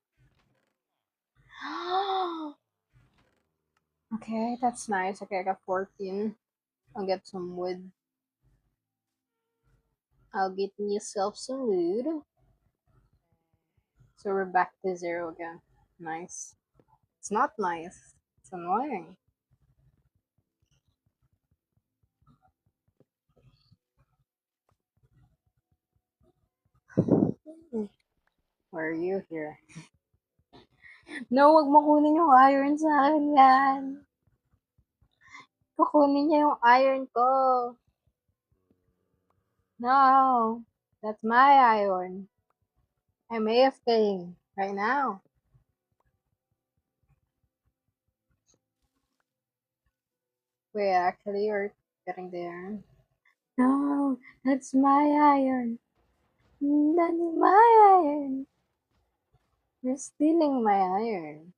Okay, that's nice. Okay, I got 14. I'll get some wood. I'll get myself some wood. So we're back to zero again. Nice. It's not nice. It's annoying. Why are you here? No, wag mo kunin yung iron sa akin yan. Kukunin niya yung iron ko. No, that's my iron. I'm AFKing right now. Wait, actually, you're getting the iron. No, that's my iron. That's my iron. You're stealing my iron.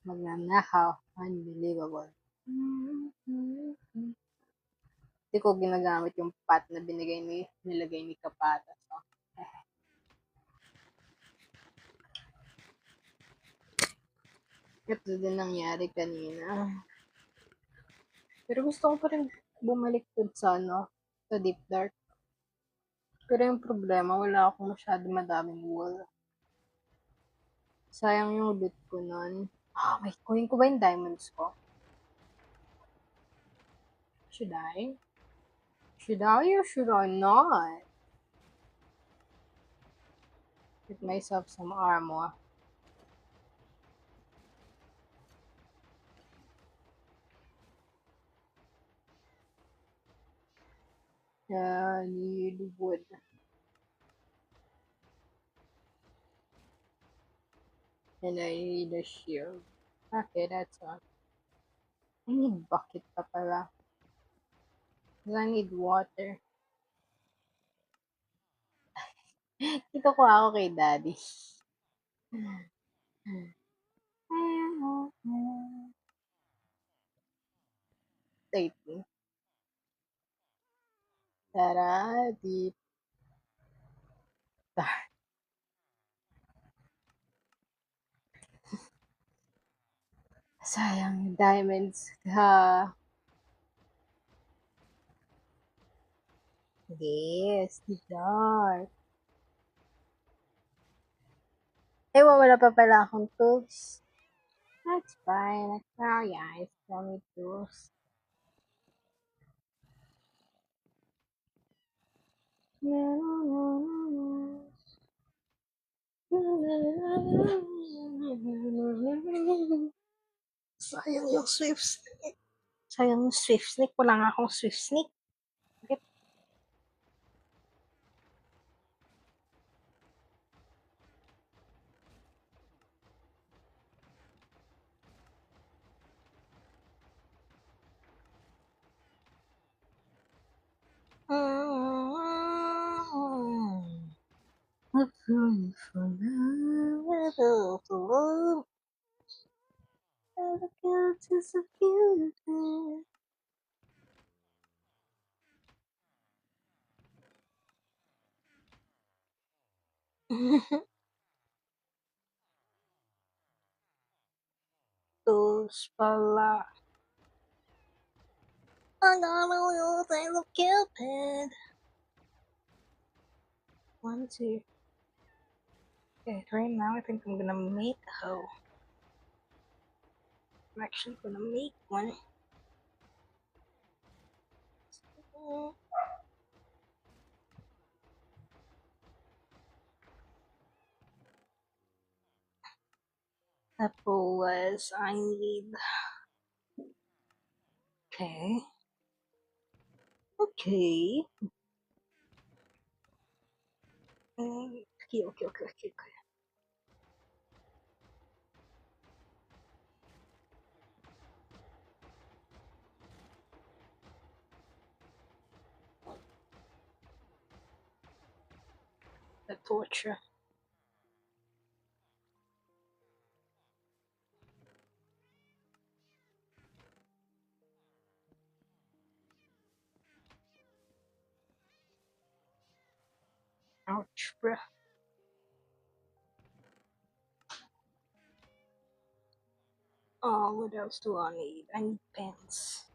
Magnanakaw. Unbelievable. Hindi ko ginagamit yung pot na nilagay ni Kapata. So, ito din nangyari kanina. Pero gusto ko pa rin bumalik dun sa sa Deep Dark. Pero yung problema, wala akong masyado madaming wool. Sayang yung loot ko nun. Wait, kunin ko ba yung diamonds ko? Should I? Should I or should I not? Get myself some armor. I need wood. And I need a shield. Okay, that's all. I need bucket pa pala. Because I need water. Dito ko ako kay daddy. Wait. Tara, deep. Sayang yung diamonds. Yes, deep dark. Wala pa pala akong tools. That's fine. Oh yeah, I still need tools. Sayang yung Swift Snake. Sayang yung Swift Snake. Wala nga akong Swift Snake. Bakit? Tools pala. I gotta use a little Cupid. 1, 2. Okay, right now I think I'm gonna make a hoe. I'm actually gonna make one. Apple was I need. Okay. Okay. Okay. The torture. Ouch, bruh. Oh, what else do I need? I need pens.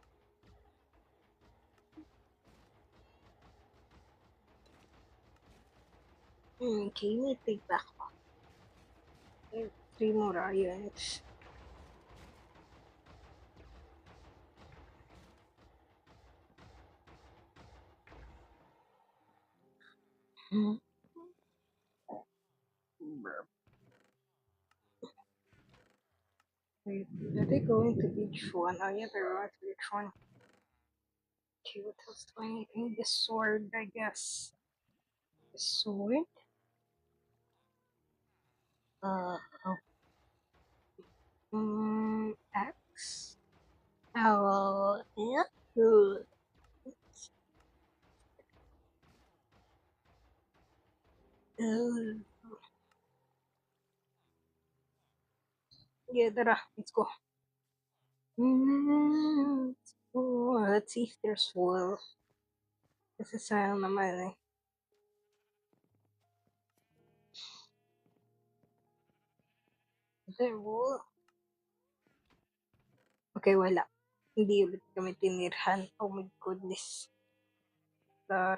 Okay, let me take back. 3 more units. Wait, are they going to each one? Oh yeah, they're going to each one. Okay, what else do I need? I need the sword, I guess. The sword? Oh. Axe? Oh, yeah. Yeah, tara, let's go. Let's see if there's wool. Kasi sayang naman eh. Is there wool? Okay, wala. Hindi ulit kami tinirhan. Oh my goodness. Tara.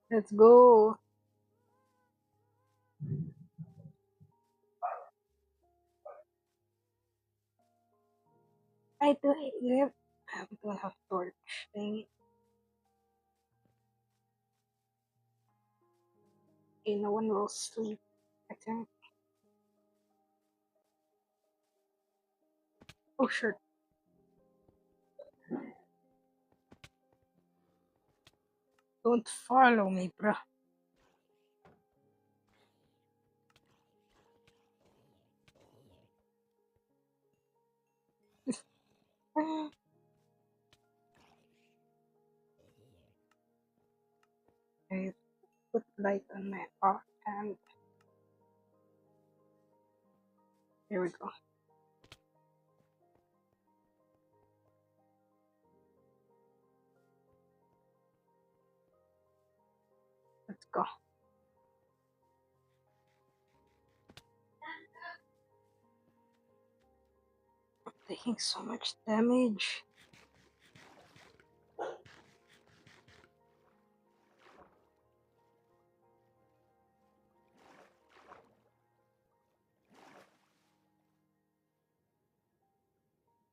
Let's go. I don't have torch. Dang it. Okay, no one will sleep. I think. Oh, sure. Don't follow me, bro. I put light on my off hand. Here we go. Let's go. Taking so much damage.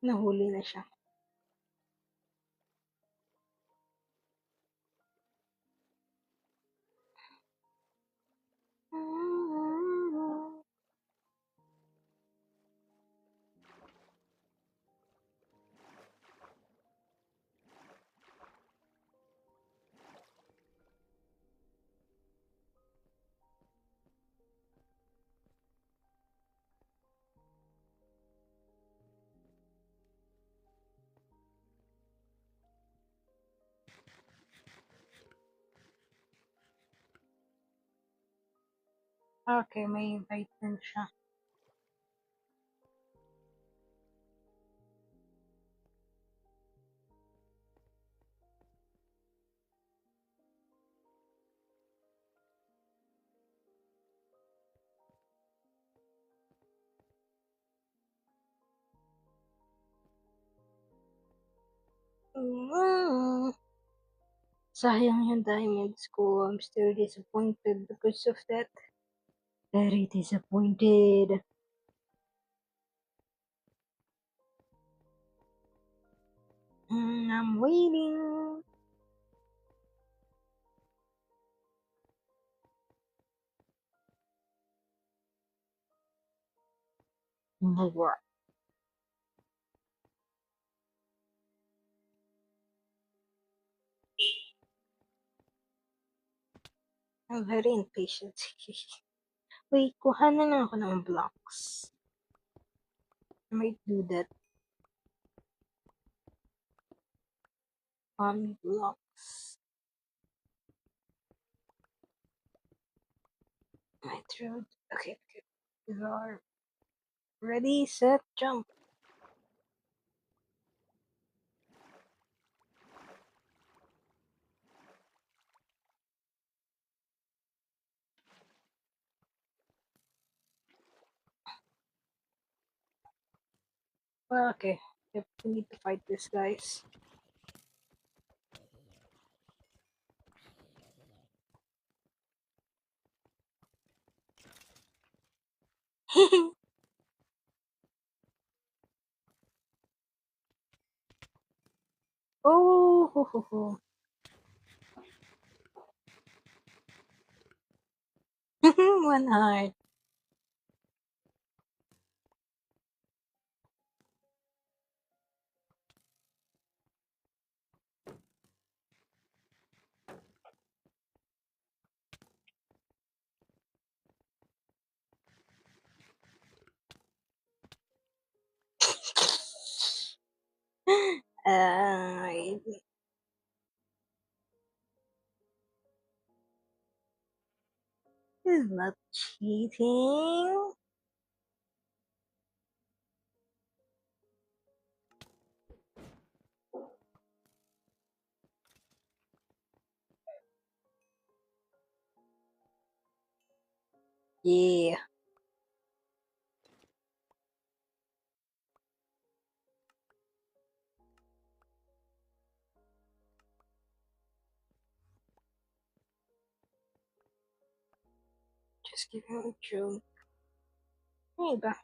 Nahuli na siya. Okay, may invite din siya. Sayang yung diamonds ko. I'm still disappointed because of that. Very disappointed. I'm waiting. More. I'm very impatient. Wait, kuha na lang ako ng blocks. I might do that. Blocks. My throat. Okay, okay. We are ready, set, jump. Well, okay. Yep, we need to fight this, guys. Oh, ho, ho, ho. One heart. This is not cheating. Yeah. Just give him a drone. Hey, ba?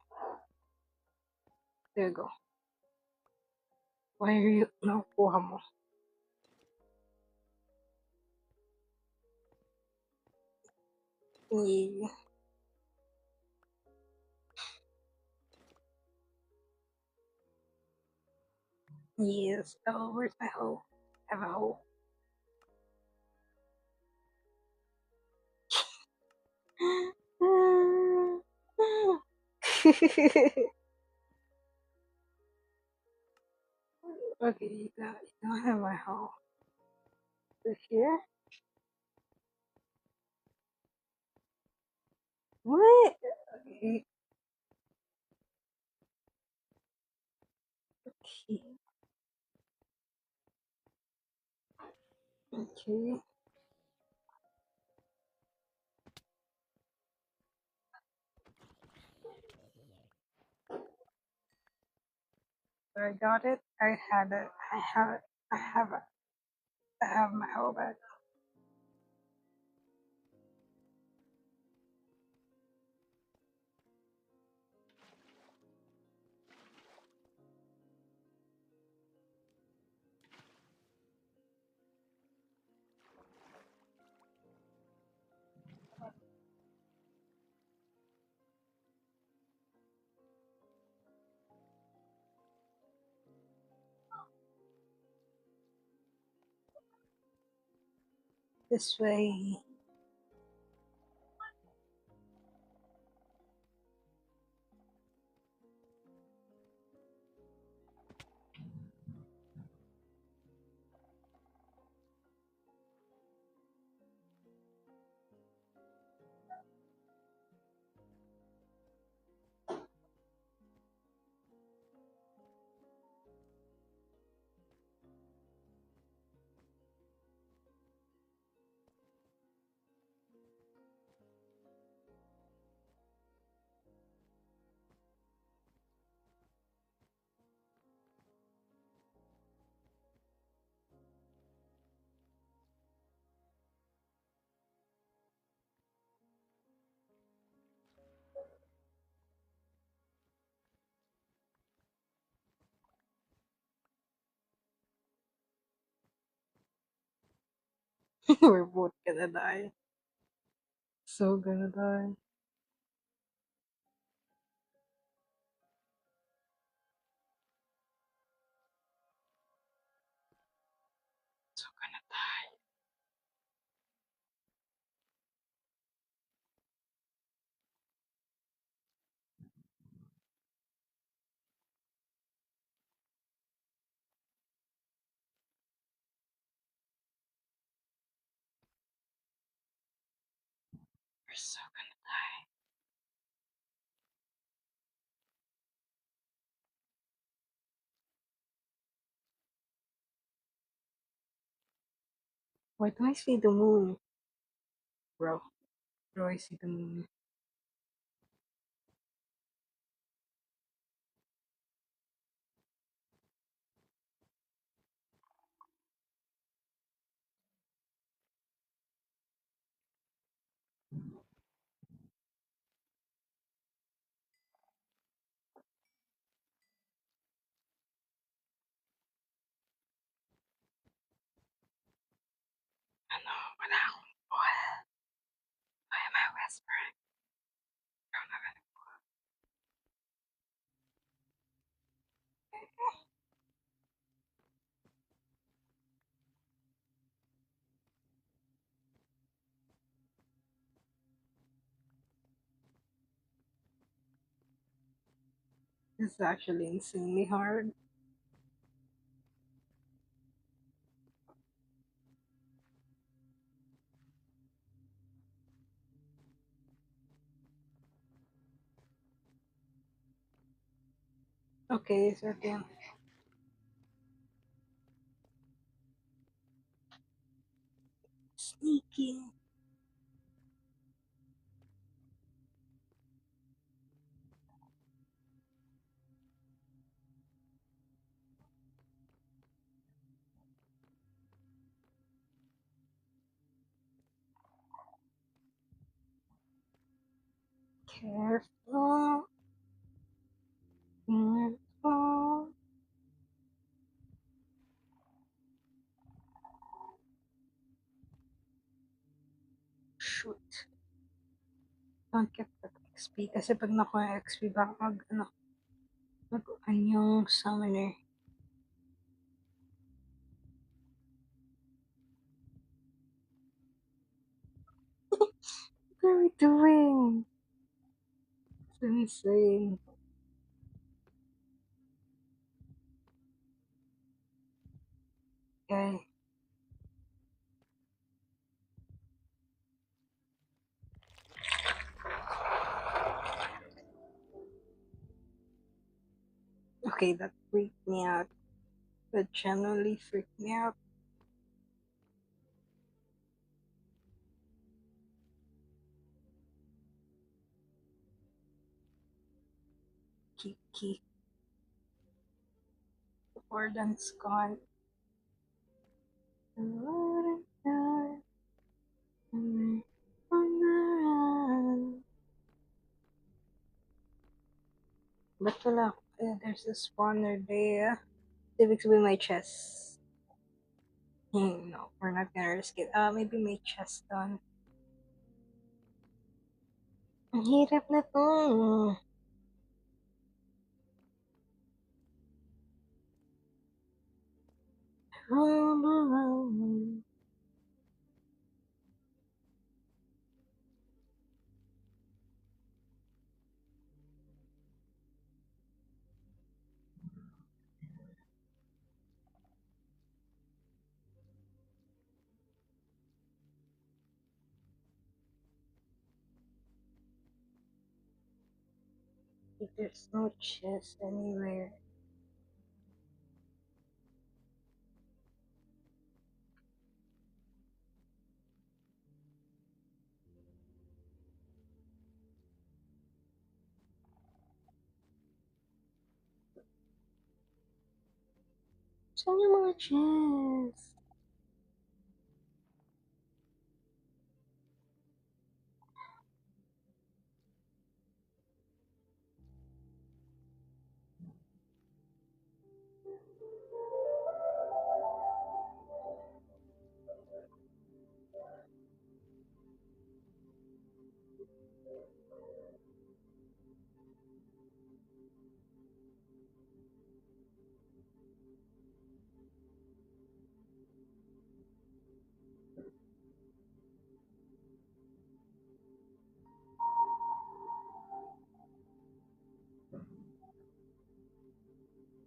There you go. Why are you nakukuha mo? Yeah. Yes. Oh, where's my hoe? I have a hoe. Okay, you don't have my hoe. Is here? What? Okay. Okay. Okay. So I got it. I have my whole bag. This way. We're both gonna die. So gonna die. So gonna die. We're so gonna die. Why do I see the moon? Bro. Bro, I see the moon. Ano? Wala akong what? Why am I whispering? This is actually insanely hard. Okay, so then. Sneaky. Careful. Careful. Shoot. Don't get that XP. Kasi pag nakuha yung XP, baka mag-on yung summoner. What are we doing? It's insane. Okay. Okay, that freaked me out. That genuinely freaked me out. Key. Gordon's gone. On the run. Ba't wala ako? There's a spawner there. Ibig sabihin may chest. No, we're not gonna risk it. Maybe may chest doon. Ang hirap na to. Roll around. There's no chest anywhere. Saan yung mga chest?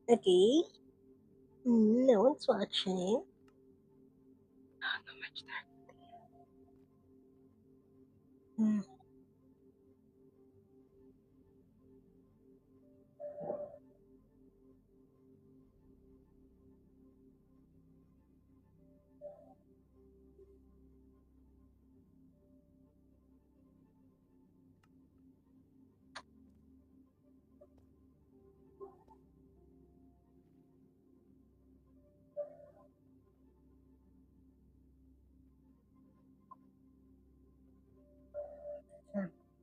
Okay. No one's watching. Not much there. Hmm.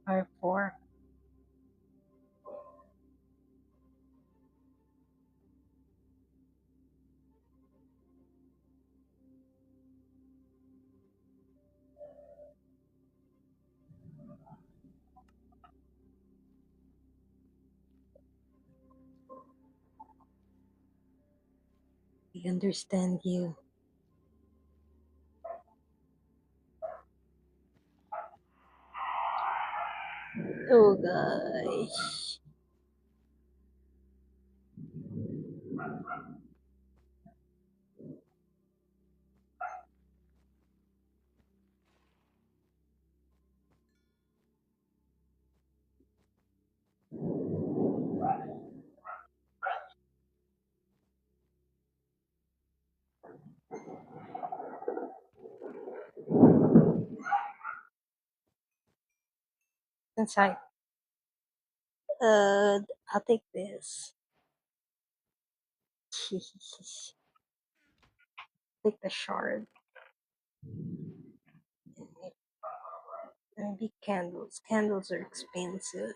R4. I understand you. Oh gosh. Inside. I'll take this. Take the shard. Maybe candles. Candles are expensive.